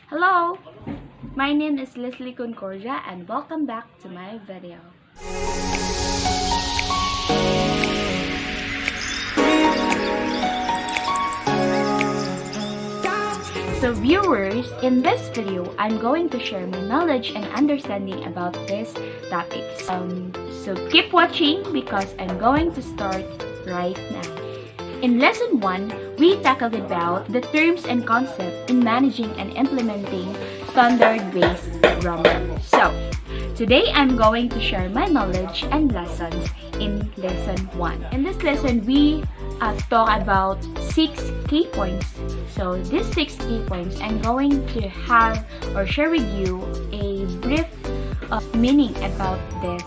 Hello, my name is Leslie Concordia and welcome back to my video. So viewers, in this video, I'm going to share my knowledge and understanding about this topic. So keep watching because I'm going to start right now. In Lesson 1, we tackled about the terms and concepts in managing and implementing standard-based grammar. So, today I'm going to share my knowledge and lessons in Lesson 1. In this lesson, we talk about 6 key points. So, these 6 key points, I'm going to have or share with you a brief meaning about this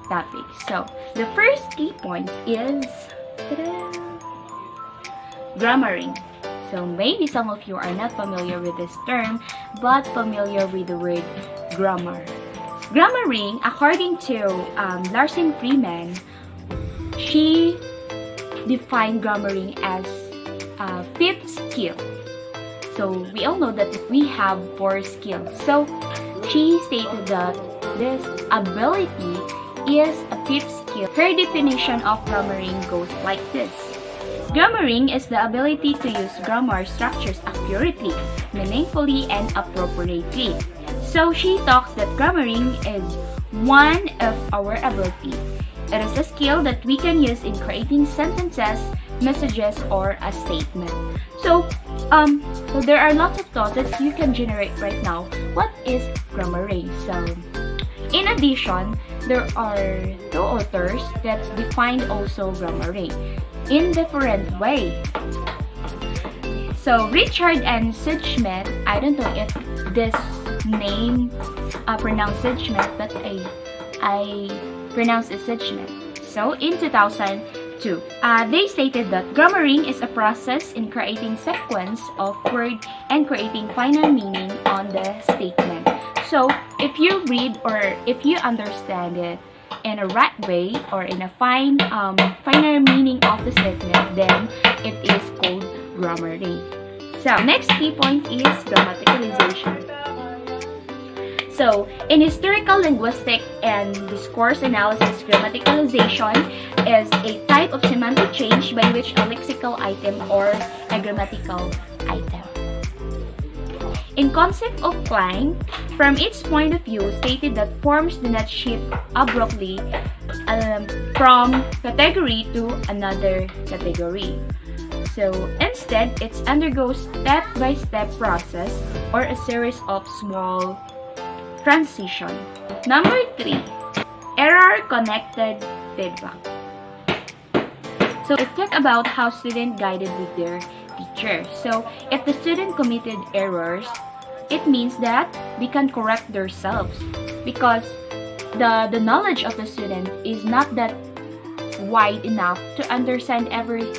topic. So, the first key point is grammaring. So maybe some of you are not familiar with this term, but familiar with the word grammar. Grammaring, according to Larsen Freeman, she defined grammaring as a 5th skill. So we all know that we have 4 skills. So she stated that this ability is a 5th skill. Her definition of grammaring goes like this. Grammaring is the ability to use grammar structures accurately, meaningfully, and appropriately. So she talks that grammaring is one of our ability. It is a skill that we can use in creating sentences, messages, or a statement. So there are lots of thoughts that you can generate right now. What is grammaring? So, in addition, there are 2 authors that defined also grammaring in different way. So Richard and Sidgman, I don't know if this name pronounced Sidgman, but I pronounce it Sidgman. So in 2002, they stated that grammaring is a process in creating sequence of words and creating final meaning on the statement. So if you read or if you understand it in a right way or in a finer meaning of the statement, then it is called grammaring. So next key point is grammaticalization. So in historical linguistic and discourse analysis, grammaticalization is a type of semantic change by which a lexical item or a grammatical item. In concept of Klein, from its point of view, stated that forms do not shift abruptly from category to another category. So instead, it undergoes step-by-step process or a series of small transitions. Number 3, error-connected feedback. So let's talk about how students guided with their teacher. So if the student committed errors, it means that they can correct themselves because the knowledge of the student is not that wide enough to understand every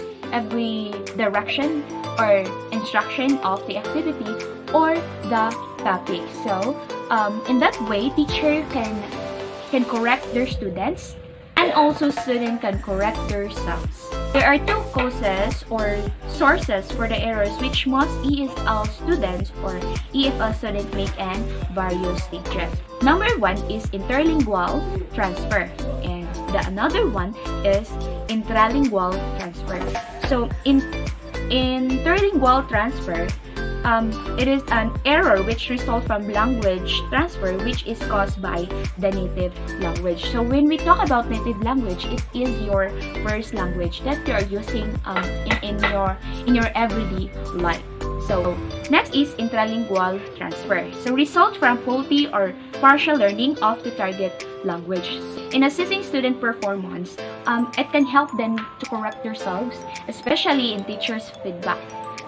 direction or instruction of the activity or the topic. So in that way, teacher can correct their students and also students can correct themselves. There are 2 causes or sources for the errors which most ESL students or EFL students make in various stages. Number 1 is interlingual transfer and the another one is intralingual transfer. So in interlingual transfer, it is an error which results from language transfer which is caused by the native language. So when we talk about native language, it is your first language that you are using in your everyday life. So next is intralingual transfer. So result from faulty or partial learning of the target language. In assessing student performance, it can help them to correct themselves, especially in teachers' feedback,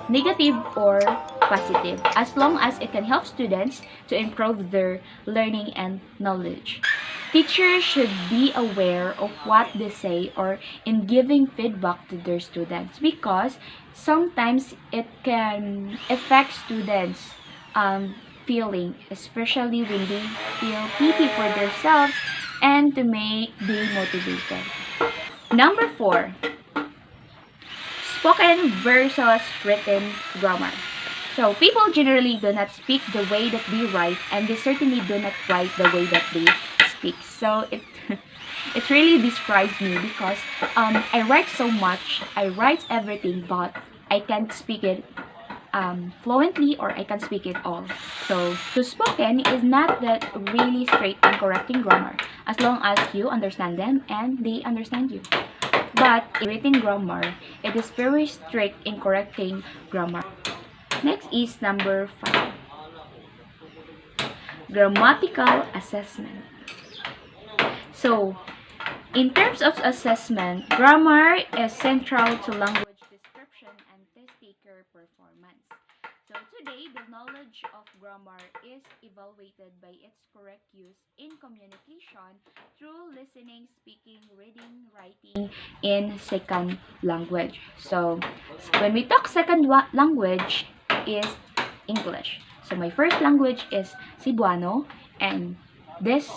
negative or positive, as long as it can help students to improve their learning and knowledge. Teachers should be aware of what they say or in giving feedback to their students because sometimes it can affect students' feeling, especially when they feel pity for themselves and to make them motivated. Number 4, spoken versus written grammar. So people generally do not speak the way that they write, and they certainly do not write the way that they speak. So it really describes me because I write so much, I write everything, but I can't speak it fluently, or I can speak it all. So to spoken is not that really straight in correcting grammar, as long as you understand them and they understand you. But in written grammar, it is very strict in correcting grammar. Next is number 5. Grammatical assessment. So, in terms of assessment, grammar is central to language description and test taker performance. So today, the knowledge of grammar is evaluated by its correct use in communication through listening, speaking, reading, writing in second language. So when we talk second language is English. So my first language is Cebuano, and this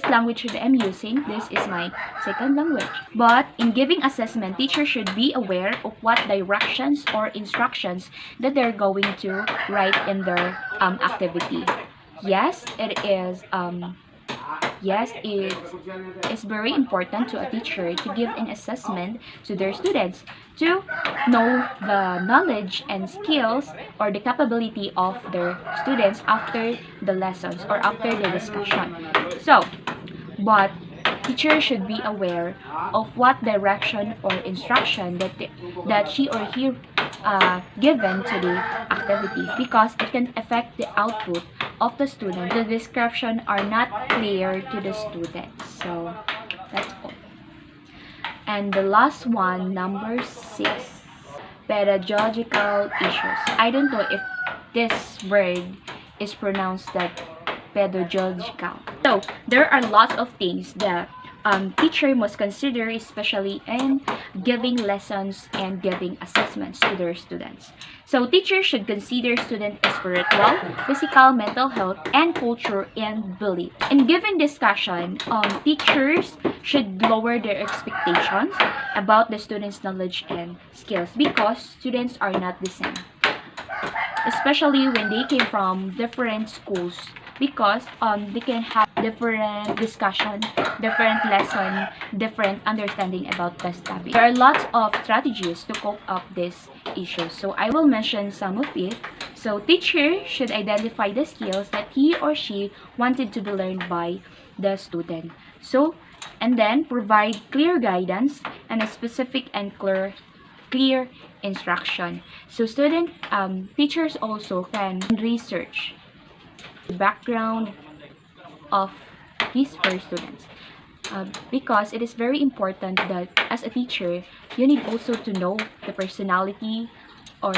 language that I'm using, this is my second language. But in giving assessment, teachers should be aware of what directions or instructions that they're going to write in their activity. Yes, it is yes, it is very important to a teacher to give an assessment to their students to know the knowledge and skills or the capability of their students after the lessons or after the discussion. So, but teacher should be aware of what direction or instruction that she or he given to the activity, because it can affect the output of the student. The description are not clear to the students. So that's all. And the last one, number 6, pedagogical issues. I don't know if this word is pronounced that pedagogical. So there are lots of things that teacher must consider, especially in giving lessons and giving assessments to their students. So teachers should consider student spiritual, physical, mental health, and culture and belief. In given discussion, teachers should lower their expectations about the students' knowledge and skills, because students are not the same, especially when they came from different schools, because they can have different discussion, different lesson, different understanding about this topic. There are lots of strategies to cope up these issues, so I will mention some of it. So teacher should identify the skills that he or she wanted to be learned by the student. So, and then provide clear guidance and a specific and clear instruction. So teachers also can research the background of her students, because it is very important that as a teacher you need also to know the personality or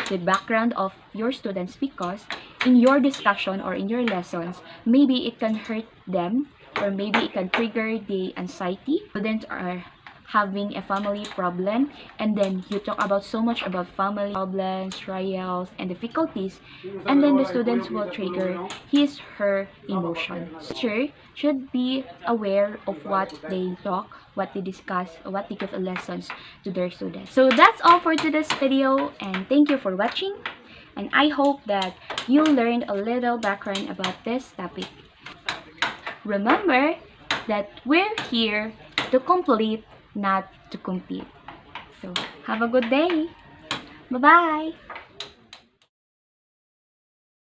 the background of your students, because in your discussion or in your lessons, maybe it can hurt them, or maybe it can trigger the anxiety. Students are having a family problem, and then you talk about so much about family problems, trials, and difficulties, and then the students will trigger her emotion. Teacher should be aware of what they talk, what they discuss, what they give lessons to their students. So that's all for today's video, and thank you for watching, and I hope that you learned a little background about this topic. Remember that we're here to complete, not to compete. So, have a good day. Bye-bye.